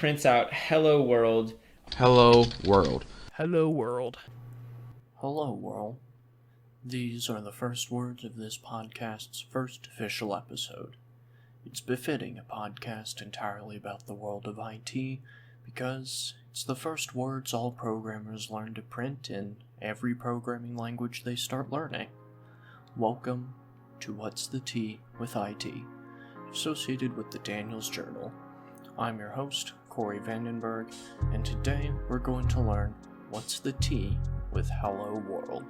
prints out "Hello World." Hello world. Hello world. Hello, world. These are the first words of this podcast's first official episode. It's befitting a podcast entirely about the world of IT because it's the first words all programmers learn to print in every programming language they start learning. Welcome to What's the Tea with IT, associated with the Daniels Journal. I'm your host, Corey Vandenberg, and today we're going to learn what's the tea with Hello World.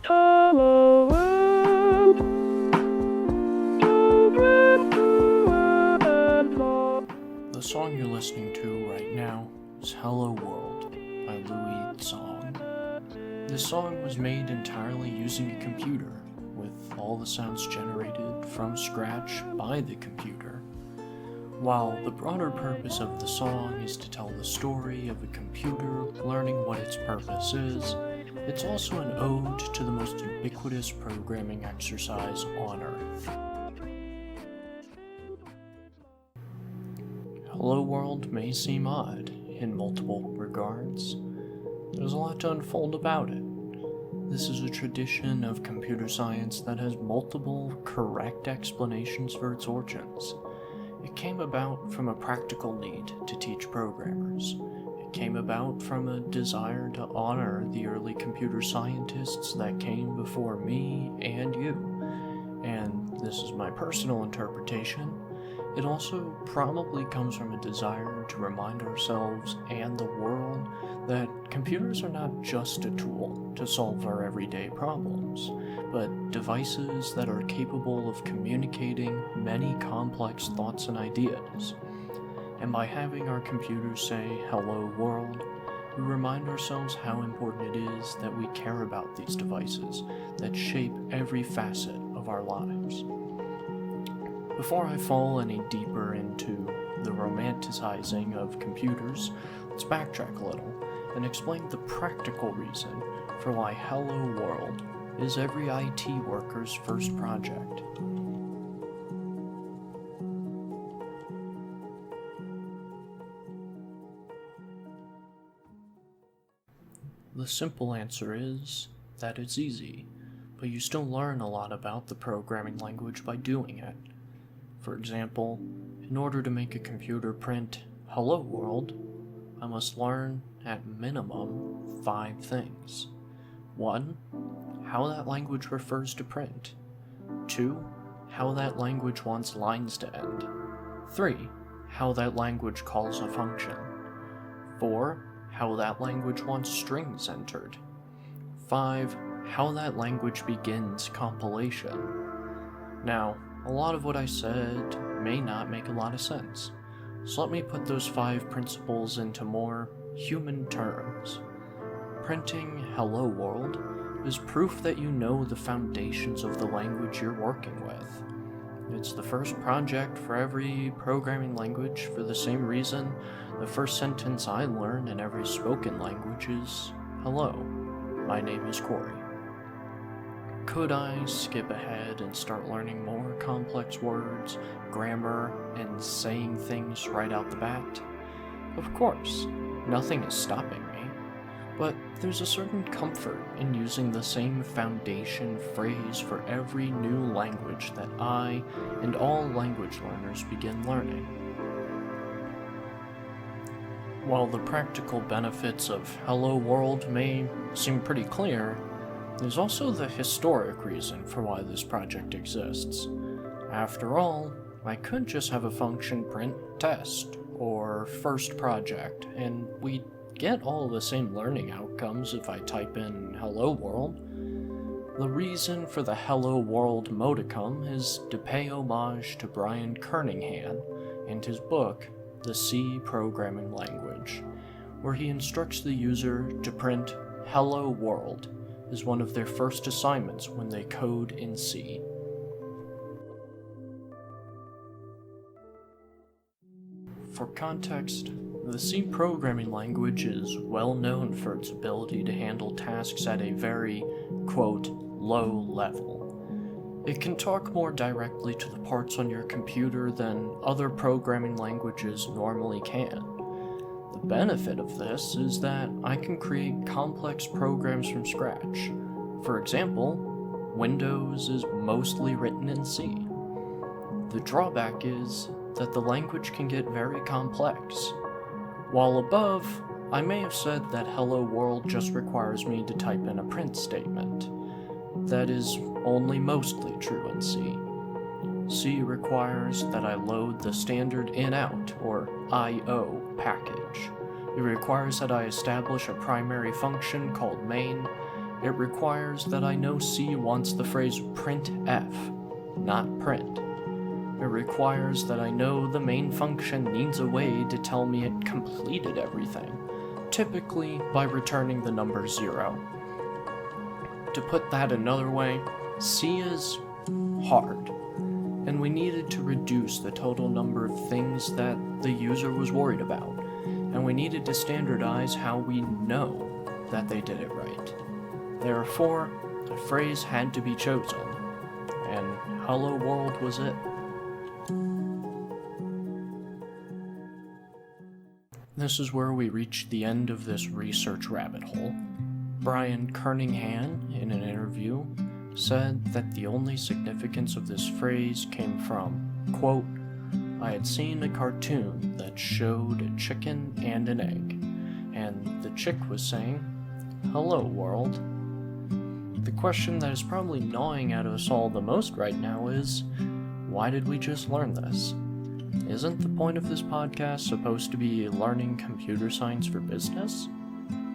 Hello world. The song you're listening to right now is Hello World by Louis Tsang. This song was made entirely using a computer, with all the sounds generated from scratch by the computer. While the broader purpose of the song is to tell the story of a computer learning what its purpose is, it's also an ode to the most ubiquitous programming exercise on Earth. Hello World may seem odd in multiple regards. There's a lot to unfold about it. This is a tradition of computer science that has multiple correct explanations for its origins. It came about from a practical need to teach programmers. It came about from a desire to honor the early computer scientists that came before me and you. And this is my personal interpretation. It also probably comes from a desire to remind ourselves and the world that computers are not just a tool to solve our everyday problems, but devices that are capable of communicating many complex thoughts and ideas. And by having our computers say, "Hello world," we remind ourselves how important it is that we care about these devices that shape every facet of our lives. Before I fall any deeper into the romanticizing of computers, let's backtrack a little and explain the practical reason for why Hello World is every IT worker's first project. The simple answer is that it's easy, but you still learn a lot about the programming language by doing it. For example, in order to make a computer print "Hello World," I must learn, at minimum, 5 things. 1. How that language refers to print. 2. How that language wants lines to end. 3. How that language calls a function. 4. How that language wants strings entered. 5. How that language begins compilation. Now, a lot of what I said may not make a lot of sense, so let me put those 5 principles into more human terms. Printing "Hello World" is proof that you know the foundations of the language you're working with. It's the first project for every programming language for the same reason the first sentence I learn in every spoken language is, "Hello, my name is Corey." Could I skip ahead and start learning more complex words, grammar, and saying things right out the bat? Of course, nothing is stopping me, but there's a certain comfort in using the same foundation phrase for every new language that I and all language learners begin learning. While the practical benefits of Hello World may seem pretty clear, there's also the historic reason for why this project exists. After all, I could just have a function print "test" or "first project," and we'd get all the same learning outcomes if I type in "Hello World." The reason for the "Hello World" modicum is to pay homage to Brian Kernighan and his book, The C Programming Language, where he instructs the user to print "Hello World" is one of their first assignments when they code in C. For context, the C programming language is well known for its ability to handle tasks at a very, quote, low level. It can talk more directly to the parts on your computer than other programming languages normally can. The benefit of this is that I can create complex programs from scratch. For example, Windows is mostly written in C. The drawback is that the language can get very complex. While above, I may have said that Hello World just requires me to type in a print statement. That is only mostly true in C. C requires that I load the standard in-out, or I/O, package. It requires that I establish a primary function called main. It requires that I know C wants the phrase printf, not print. It requires that I know the main function needs a way to tell me it completed everything, typically by returning the number 0. To put that another way, C is hard, and we needed to reduce the total number of things that the user was worried about, and we needed to standardize how we know that they did it right. Therefore, a phrase had to be chosen, and Hello World was it. This is where we reached the end of this research rabbit hole. Brian Kernighan, in an interview, said that the only significance of this phrase came from, quote, "I had seen a cartoon that showed a chicken and an egg, and the chick was saying, 'Hello, world.'" The question that is probably gnawing at us all the most right now is, why did we just learn this? Isn't the point of this podcast supposed to be learning computer science for business?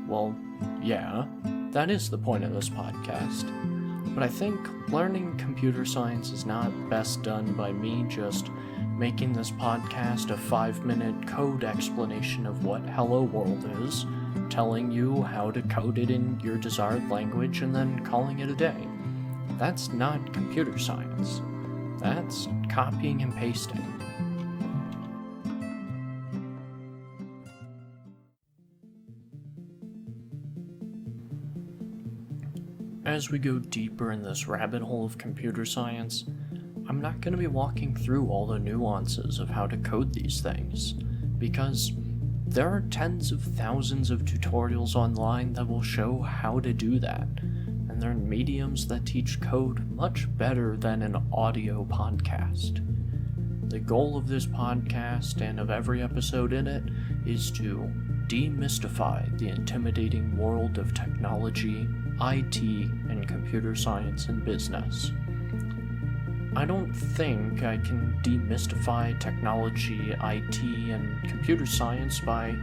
Well, yeah, that is the point of this podcast. But I think learning computer science is not best done by me just making this podcast a 5-minute code explanation of what Hello World is, telling you how to code it in your desired language, and then calling it a day. That's not computer science. That's copying and pasting. As we go deeper in this rabbit hole of computer science, I'm not going to be walking through all the nuances of how to code these things, because there are tens of thousands of tutorials online that will show how to do that, and there are mediums that teach code much better than an audio podcast. The goal of this podcast and of every episode in it is to demystify the intimidating world of technology, IT, and computer science and business. I don't think I can demystify technology, IT, and computer science by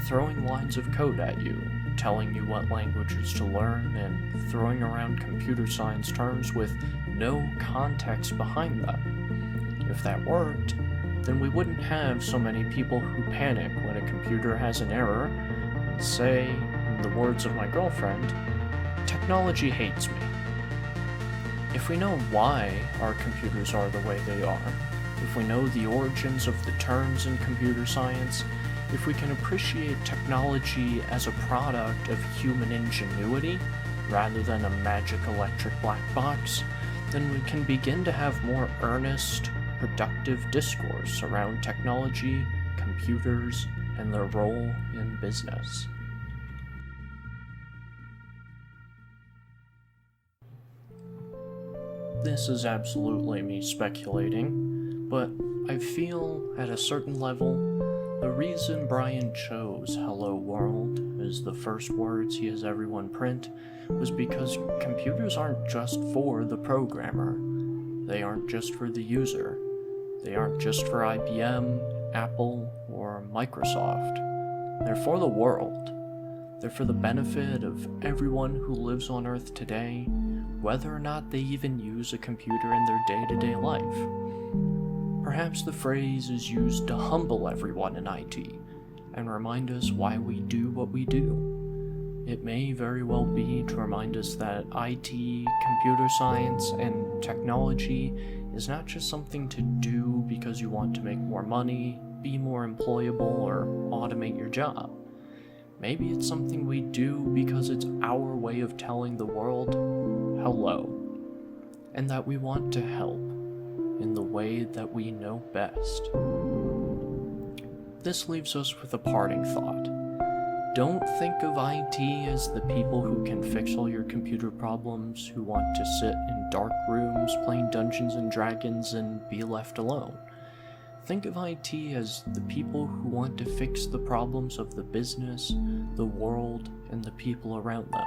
throwing lines of code at you, telling you what languages to learn, and throwing around computer science terms with no context behind them. If that worked, then we wouldn't have so many people who panic when a computer has an error and say, in the words of my girlfriend, "Technology hates me." If we know why our computers are the way they are, if we know the origins of the terms in computer science, if we can appreciate technology as a product of human ingenuity rather than a magic electric black box, then we can begin to have more earnest, productive discourse around technology, computers, and their role in business. This is absolutely me speculating, but I feel, at a certain level, the reason Brian chose "Hello World" as the first words he has everyone print was because computers aren't just for the programmer. They aren't just for the user. They aren't just for IBM, Apple, or Microsoft. They're for the world. They're for the benefit of everyone who lives on Earth today, whether or not they even use a computer in their day-to-day life. Perhaps the phrase is used to humble everyone in IT and remind us why we do what we do. It may very well be to remind us that IT, computer science, and technology is not just something to do because you want to make more money, be more employable, or automate your job. Maybe it's something we do because it's our way of telling the world hello. and that we want to help in the way that we know best. This leaves us with a parting thought. Don't think of IT as the people who can fix all your computer problems, who want to sit in dark rooms playing Dungeons and Dragons and be left alone. Think of IT as the people who want to fix the problems of the business, the world, and the people around them.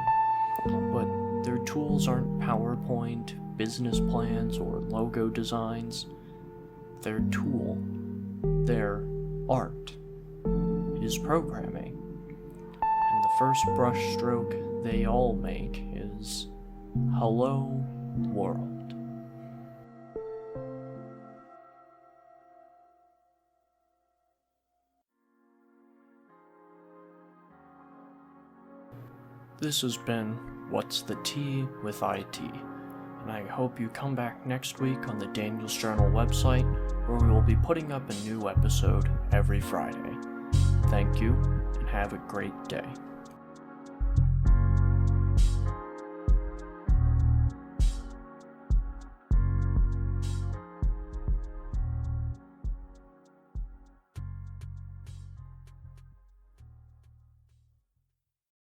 But their tools aren't PowerPoint, business plans, or logo designs. Their tool, their art, is programming. And the first brushstroke they all make is "Hello, World." This has been What's the Tea with IT, and I hope you come back next week on the Daniels Journal website, where we will be putting up a new episode every Friday. Thank you, and have a great day.